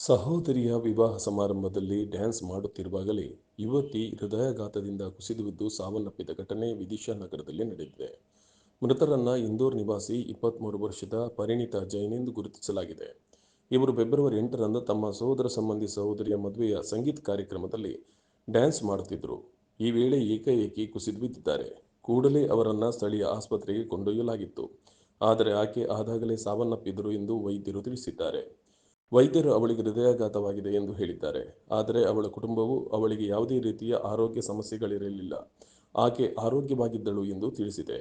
ಸಹೋದರಿಯ ವಿವಾಹ ಸಮಾರಂಭದಲ್ಲಿ ಡ್ಯಾನ್ಸ್ ಮಾಡುತ್ತಿರುವಾಗಲೇ ಯುವತಿ ಹೃದಯಾಘಾತದಿಂದ ಕುಸಿದು ಬಿದ್ದು ಸಾವನ್ನಪ್ಪಿದ ಘಟನೆ ವಿದಿಶಾ ನಗರದಲ್ಲಿ ನಡೆದಿದೆ. ಮೃತರನ್ನ ಇಂದೋರ್ ನಿವಾಸಿ 23 ವರ್ಷದ ಪರಿಣಿತಾ ಜೈನ್ ಎಂದು ಗುರುತಿಸಲಾಗಿದೆ. ಇವರು ಫೆಬ್ರವರಿ 8ರಂದು ತಮ್ಮ ಸೋದರ ಸಂಬಂಧಿ ಸಹೋದರಿಯ ಮದುವೆಯ ಸಂಗೀತ ಕಾರ್ಯಕ್ರಮದಲ್ಲಿ ಡ್ಯಾನ್ಸ್ ಮಾಡುತ್ತಿದ್ದರು. ಈ ವೇಳೆ ಏಕಾಏಕಿ ಕುಸಿದು ಬಿದ್ದಿದ್ದಾರೆ. ಕೂಡಲೇ ಅವರನ್ನ ಸ್ಥಳೀಯ ಆಸ್ಪತ್ರೆಗೆ ಕೊಂಡೊಯ್ಯಲಾಗಿತ್ತು. ಆದರೆ ಆಕೆ ಆದಾಗಲೇ ಸಾವನ್ನಪ್ಪಿದರು ಎಂದು ವೈದ್ಯರು ತಿಳಿಸಿದ್ದಾರೆ. ವೈದ್ಯರು ಅವಳಿಗೆ ಹೃದಯಾಘಾತವಾಗಿದೆ ಎಂದು ಹೇಳಿದ್ದಾರೆ. ಆದರೆ ಅವಳ ಕುಟುಂಬವು ಅವಳಿಗೆ ಯಾವುದೇ ರೀತಿಯ ಆರೋಗ್ಯ ಸಮಸ್ಯೆಗಳಿರಲಿಲ್ಲ, ಆಕೆ ಆರೋಗ್ಯವಾಗಿದ್ದಳು ಎಂದು ತಿಳಿಸಿದೆ.